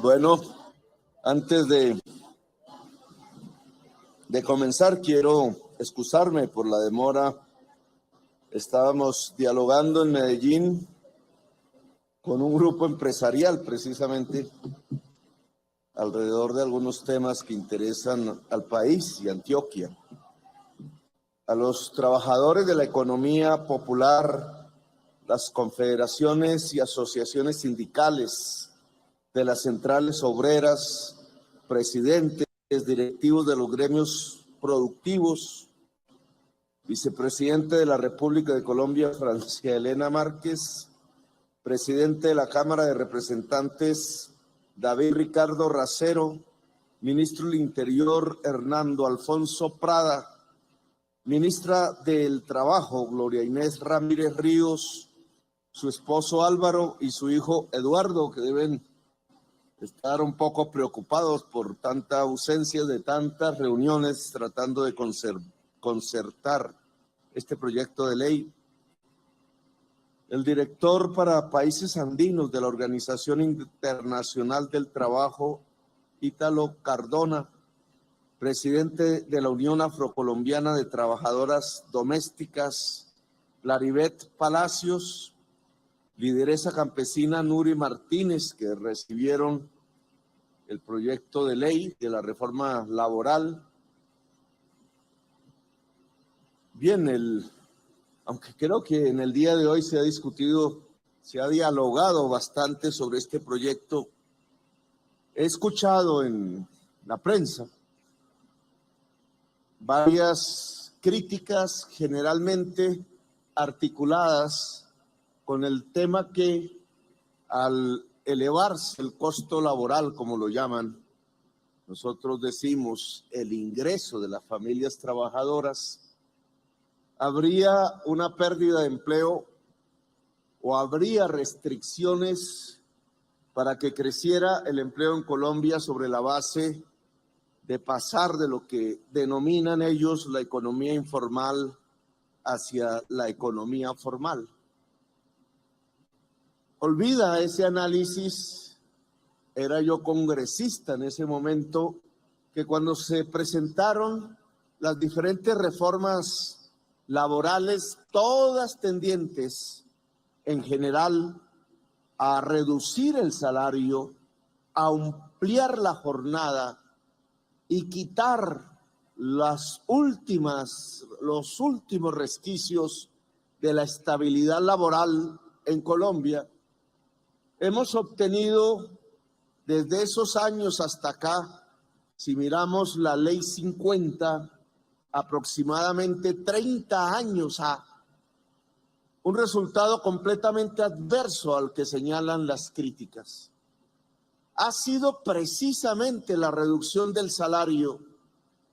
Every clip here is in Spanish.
Bueno, antes de comenzar, quiero excusarme por la demora. Estábamos dialogando en Medellín con un grupo empresarial, precisamente, alrededor de algunos temas que interesan al país y a Antioquia. A los trabajadores de la economía popular, las confederaciones y asociaciones sindicales de las centrales obreras, presidentes, directivos de los gremios productivos, vicepresidente de la República de Colombia, Francia Elena Márquez, presidente de la Cámara de Representantes, David Ricardo Racero, ministro del Interior, Hernando Alfonso Prada, ministra del Trabajo, Gloria Inés Ramírez Ríos, su esposo Álvaro y su hijo Eduardo, que deben estar un poco preocupados por tanta ausencia de tantas reuniones tratando de concertar este proyecto de ley. El director para países andinos de la Organización Internacional del Trabajo, Ítalo Cardona, presidente de la Unión Afrocolombiana de Trabajadoras Domésticas, Claribet Palacios, lideresa campesina Nuri Martínez, que recibieron el proyecto de ley de la reforma laboral. Bien, aunque creo que en el día de hoy se ha discutido, se ha dialogado bastante sobre este proyecto, he escuchado en la prensa varias críticas generalmente articuladas con el tema que al elevarse el costo laboral, como lo llaman, nosotros decimos el ingreso de las familias trabajadoras, habría una pérdida de empleo o habría restricciones para que creciera el empleo en Colombia sobre la base de pasar de lo que denominan ellos la economía informal hacia la economía formal. Olvida ese análisis, era yo congresista en ese momento, que cuando se presentaron las diferentes reformas laborales, todas tendientes en general a reducir el salario, a ampliar la jornada y quitar los últimos resquicios de la estabilidad laboral en Colombia, hemos obtenido desde esos años hasta acá, si miramos la Ley 50, aproximadamente 30 años a un resultado completamente adverso al que señalan las críticas. Ha sido precisamente la reducción del salario,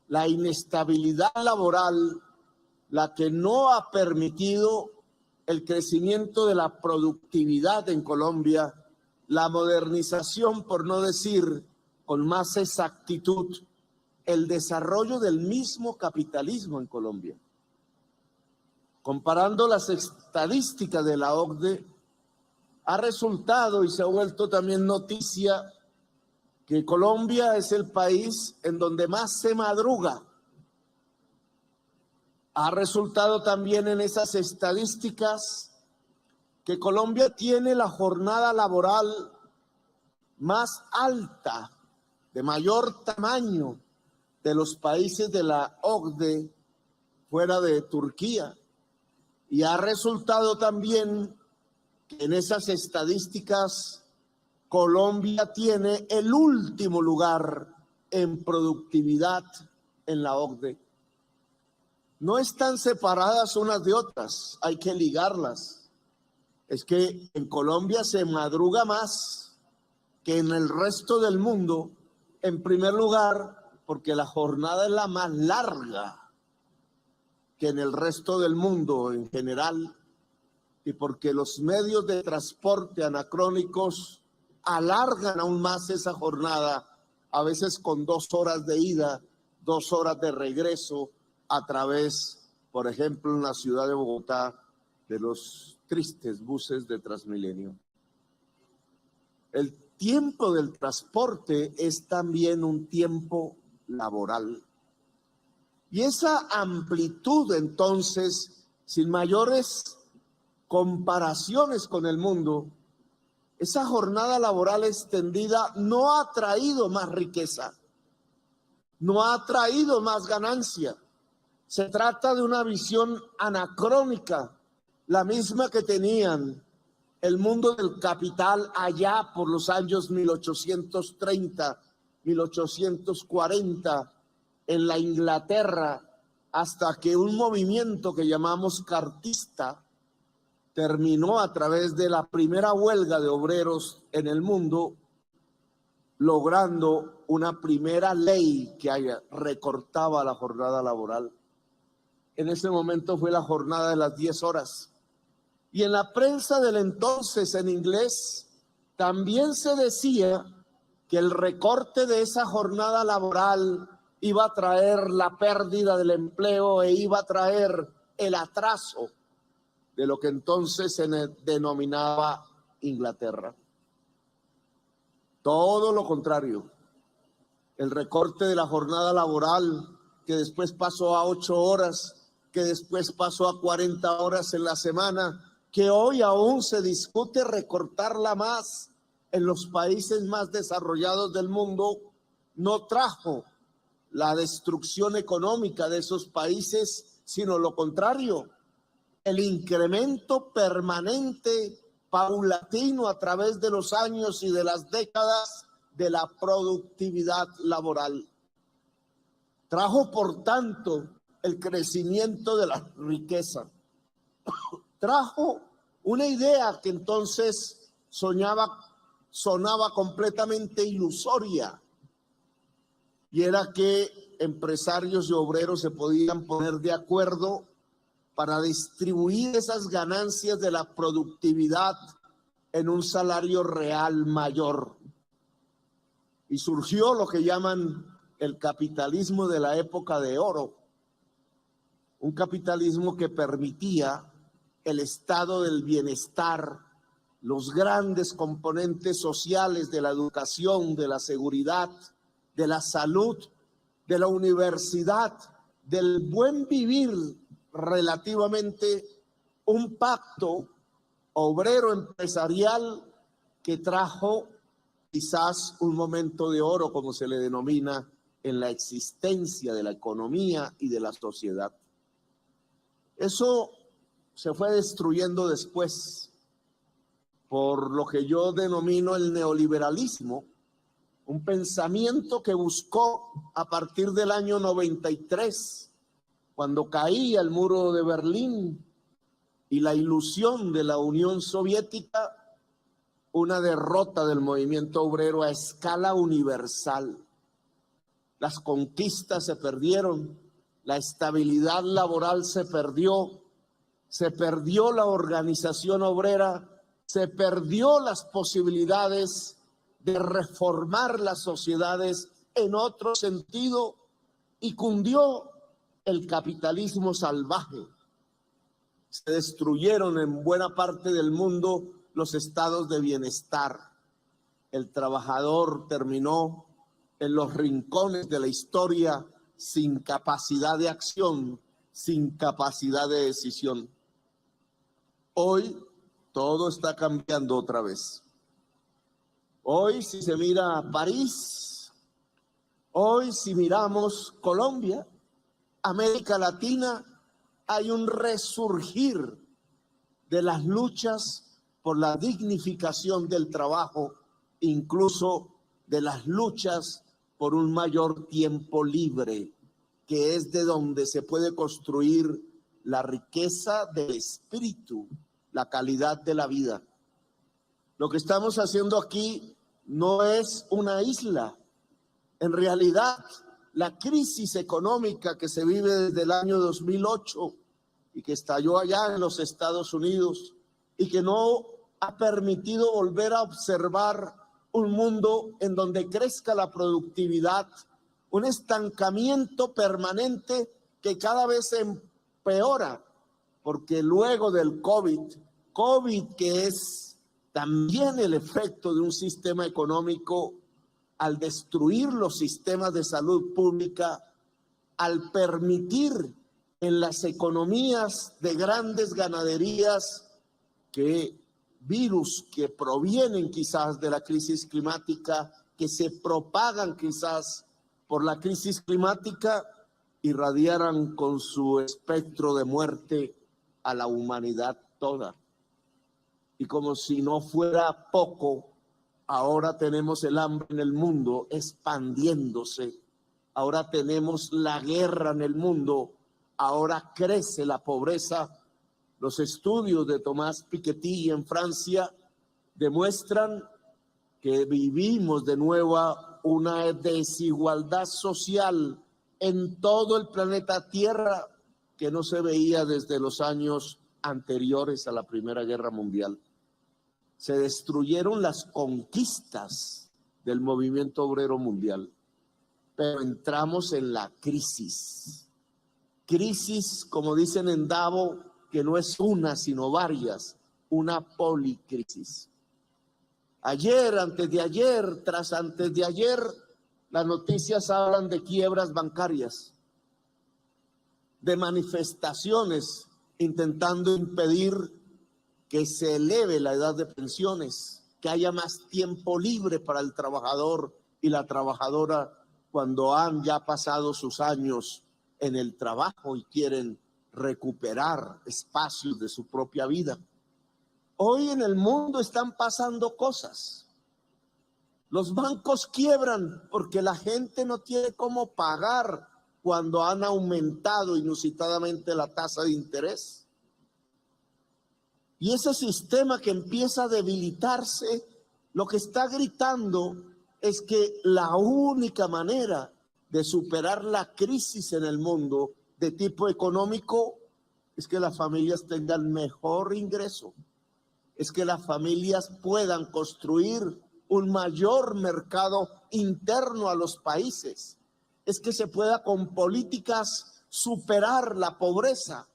la inestabilidad laboral, la que no ha permitido el crecimiento de la productividad en Colombia, la modernización, por no decir con más exactitud, el desarrollo del mismo capitalismo en Colombia. Comparando las estadísticas de la OCDE, ha resultado y se ha vuelto también noticia que Colombia es el país en donde más se madruga. Ha resultado también en esas estadísticas que Colombia tiene la jornada laboral más alta, de mayor tamaño de los países de la OCDE fuera de Turquía. Y ha resultado también que en esas estadísticas Colombia tiene el último lugar en productividad en la OCDE. No están separadas unas de otras, hay que ligarlas. Es que en Colombia se madruga más que en el resto del mundo, en primer lugar, porque la jornada es la más larga que en el resto del mundo en general, y porque los medios de transporte anacrónicos alargan aún más esa jornada, a veces con 2 horas de ida, 2 horas de regreso, a través, por ejemplo, en la ciudad de Bogotá, de los tristes buses de Transmilenio. El tiempo del transporte es también un tiempo laboral. Y esa amplitud, entonces, sin mayores comparaciones con el mundo, esa jornada laboral extendida no ha traído más riqueza, no ha traído más ganancia. Se trata de una visión anacrónica, la misma que tenían el mundo del capital allá por los años 1830, 1840, en la Inglaterra, hasta que un movimiento que llamamos cartista terminó a través de la primera huelga de obreros en el mundo, logrando una primera ley que recortaba la jornada laboral. En ese momento fue la jornada de las 10 horas. Y en la prensa del entonces en inglés también se decía que el recorte de esa jornada laboral iba a traer la pérdida del empleo e iba a traer el atraso de lo que entonces se denominaba Inglaterra. Todo lo contrario. El recorte de la jornada laboral, que después pasó a 8 horas, que después pasó a 40 horas en la semana, que hoy aún se discute recortarla más en los países más desarrollados del mundo, no trajo la destrucción económica de esos países, sino lo contrario, el incremento permanente, paulatino a través de los años y de las décadas de la productividad laboral. Trajo, por tanto, el crecimiento de la riqueza. Trajo una idea que entonces sonaba completamente ilusoria, y era que empresarios y obreros se podían poner de acuerdo para distribuir esas ganancias de la productividad en un salario real mayor. Y surgió lo que llaman el capitalismo de la época de oro, un capitalismo que permitía el estado del bienestar, los grandes componentes sociales de la educación, de la seguridad, de la salud, de la universidad, del buen vivir relativamente, un pacto obrero empresarial que trajo quizás un momento de oro, como se le denomina, en la existencia de la economía y de la sociedad. Eso se fue destruyendo después por lo que yo denomino el neoliberalismo, un pensamiento que buscó a partir del año 93, cuando caía el muro de Berlín y la ilusión de la Unión Soviética, una derrota del movimiento obrero a escala universal. Las conquistas se perdieron, la estabilidad laboral se perdió la organización obrera, se perdió las posibilidades de reformar las sociedades en otro sentido y cundió el capitalismo salvaje. Se destruyeron en buena parte del mundo los estados de bienestar. El trabajador terminó en los rincones de la historia sin capacidad de acción, sin capacidad de decisión. Hoy todo está cambiando otra vez. Hoy, si se mira París, hoy si miramos Colombia, América Latina, hay un resurgir de las luchas por la dignificación del trabajo, incluso de las luchas por un mayor tiempo libre, que es de donde se puede construir la riqueza del espíritu, la calidad de la vida. Lo que estamos haciendo aquí no es una isla. En realidad, la crisis económica que se vive desde el año 2008 y que estalló allá en los Estados Unidos y que no ha permitido volver a observar un mundo en donde crezca la productividad, un estancamiento permanente que cada vez se empeora, porque luego del COVID que es también el efecto de un sistema económico al destruir los sistemas de salud pública, al permitir en las economías de grandes ganaderías que virus que provienen quizás de la crisis climática, que se propagan quizás por la crisis climática, irradiaran con su espectro de muerte a la humanidad toda. Y como si no fuera poco, ahora tenemos el hambre en el mundo expandiéndose, ahora tenemos la guerra en el mundo, ahora crece la pobreza. Los estudios de Thomas Piketty en Francia demuestran que vivimos de nuevo una desigualdad social en todo el planeta Tierra que no se veía desde los años anteriores a la Primera Guerra Mundial. Se destruyeron las conquistas del movimiento obrero mundial, pero entramos en la crisis. Crisis, como dicen en Davos, que no es una, sino varias, una policrisis. Ayer, antes de ayer, tras antes de ayer, las noticias hablan de quiebras bancarias, de manifestaciones intentando impedir que se eleve la edad de pensiones, que haya más tiempo libre para el trabajador y la trabajadora cuando han ya pasado sus años en el trabajo y quieren recuperar espacios de su propia vida. Hoy en el mundo están pasando cosas. Los bancos quiebran porque la gente no tiene cómo pagar cuando han aumentado inusitadamente la tasa de interés. Y ese sistema que empieza a debilitarse, lo que está gritando es que la única manera de superar la crisis en el mundo de tipo económico es que las familias tengan mejor ingreso, es que las familias puedan construir un mayor mercado interno a los países, es que se pueda con políticas superar la pobreza,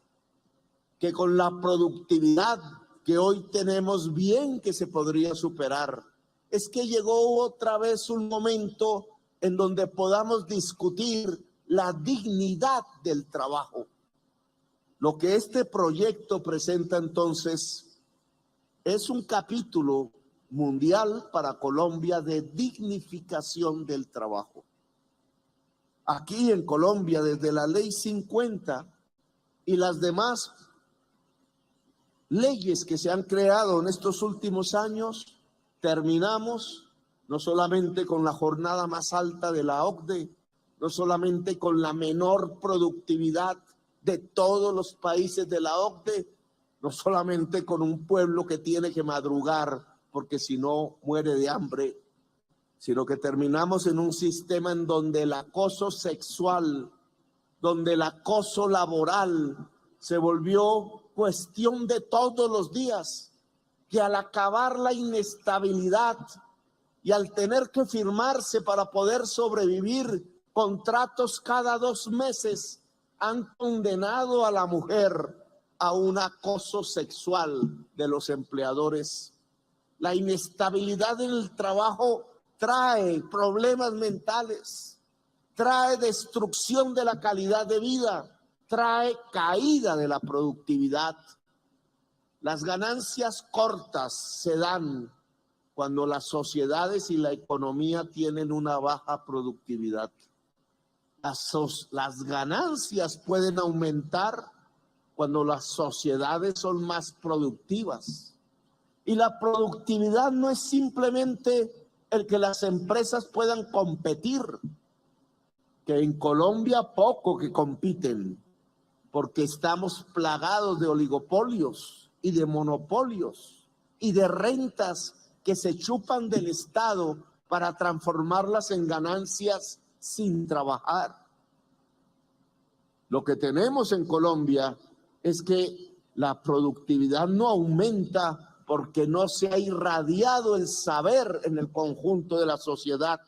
que con la productividad que hoy tenemos bien que se podría superar. Es que llegó otra vez un momento en donde podamos discutir la dignidad del trabajo. Lo que este proyecto presenta entonces es un capítulo mundial para Colombia de dignificación del trabajo. Aquí en Colombia, desde la Ley 50 y las demás leyes que se han creado en estos últimos años, terminamos no solamente con la jornada más alta de la OCDE, no solamente con la menor productividad de todos los países de la OCDE, no solamente con un pueblo que tiene que madrugar porque si no muere de hambre, sino que terminamos en un sistema en donde el acoso sexual, donde el acoso laboral se volvió cuestión de todos los días, que al acabar la inestabilidad y al tener que firmarse para poder sobrevivir contratos cada 2 meses, han condenado a la mujer a un acoso sexual de los empleadores. La inestabilidad en el trabajo trae problemas mentales, trae destrucción de la calidad de vida, trae caída de la productividad. Las ganancias cortas se dan cuando las sociedades y la economía tienen una baja productividad. Las ganancias pueden aumentar cuando las sociedades son más productivas. Y la productividad no es simplemente el que las empresas puedan competir, que en Colombia poco que compiten, porque estamos plagados de oligopolios y de monopolios y de rentas que se chupan del Estado para transformarlas en ganancias sin trabajar. Lo que tenemos en Colombia es que la productividad no aumenta porque no se ha irradiado el saber en el conjunto de la sociedad,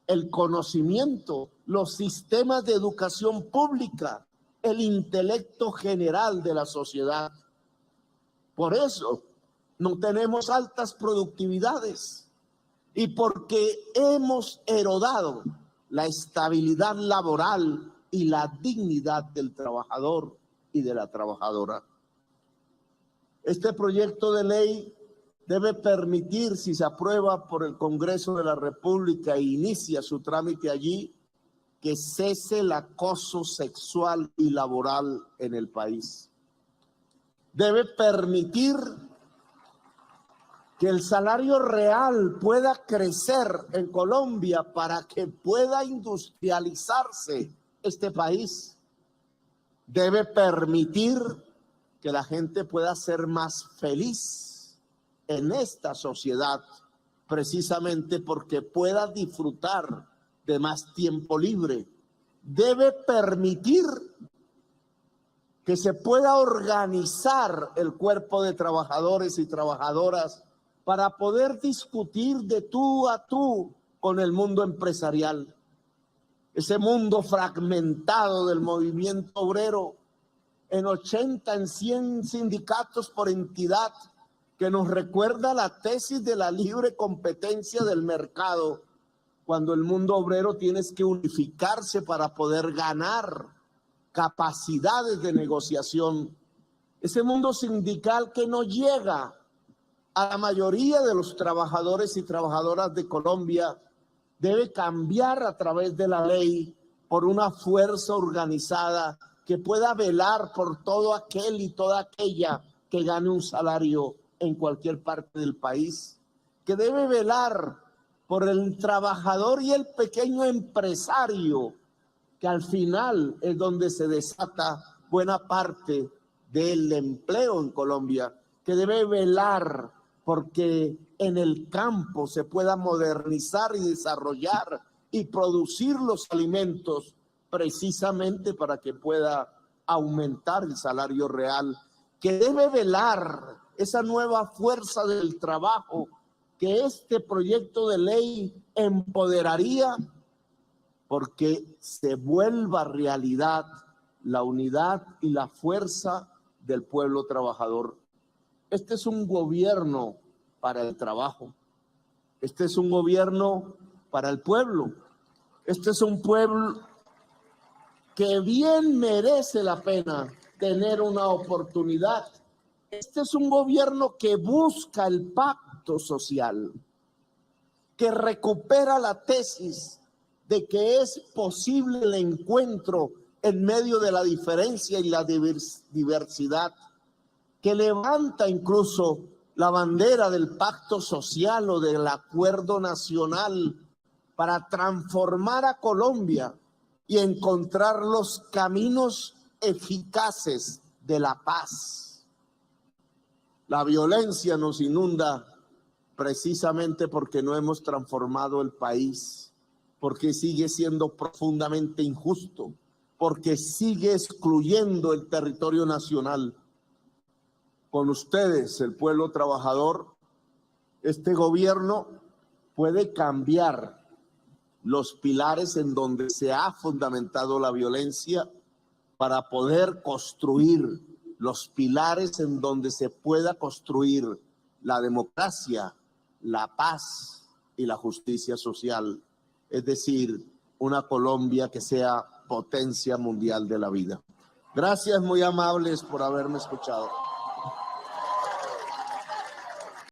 el conocimiento, los sistemas de educación pública, el intelecto general de la sociedad. Por eso no tenemos altas productividades y porque hemos erodado la estabilidad laboral y la dignidad del trabajador y de la trabajadora. Este proyecto de ley debe permitir, si se aprueba por el Congreso de la República e inicia su trámite allí, que cese el acoso sexual y laboral en el país. Debe permitir que el salario real pueda crecer en Colombia para que pueda industrializarse este país. Debe permitir que la gente pueda ser más feliz en esta sociedad, precisamente porque pueda disfrutar de más tiempo libre. Debe permitir que se pueda organizar el cuerpo de trabajadores y trabajadoras para poder discutir de tú a tú con el mundo empresarial. Ese mundo fragmentado del movimiento obrero en 80, en 100 sindicatos por entidad, que nos recuerda la tesis de la libre competencia del mercado, cuando el mundo obrero tiene que unificarse para poder ganar capacidades de negociación. Ese mundo sindical que no llega a la mayoría de los trabajadores y trabajadoras de Colombia debe cambiar a través de la ley por una fuerza organizada que pueda velar por todo aquel y toda aquella que gane un salario en cualquier parte del país, que debe velar por el trabajador y el pequeño empresario, que al final es donde se desata buena parte del empleo en Colombia, que debe velar porque en el campo se pueda modernizar y desarrollar y producir los alimentos precisamente para que pueda aumentar el salario real, que debe velar esa nueva fuerza del trabajo que este proyecto de ley empoderaría, porque se vuelva realidad la unidad y la fuerza del pueblo trabajador. Este es un gobierno para el trabajo. Este es un gobierno para el pueblo. Este es un pueblo que bien merece la pena tener una oportunidad. Este es un gobierno que busca el pacto social, que recupera la tesis de que es posible el encuentro en medio de la diferencia y la diversidad, que levanta incluso la bandera del pacto social o del acuerdo nacional para transformar a Colombia y encontrar los caminos eficaces de la paz. La violencia nos inunda precisamente porque no hemos transformado el país, porque sigue siendo profundamente injusto, porque sigue excluyendo el territorio nacional. Con ustedes, el pueblo trabajador, este gobierno puede cambiar los pilares en donde se ha fundamentado la violencia para poder construir los pilares en donde se pueda construir la democracia, la paz y la justicia social, es decir, una Colombia que sea potencia mundial de la vida. Gracias, muy amables, por haberme escuchado.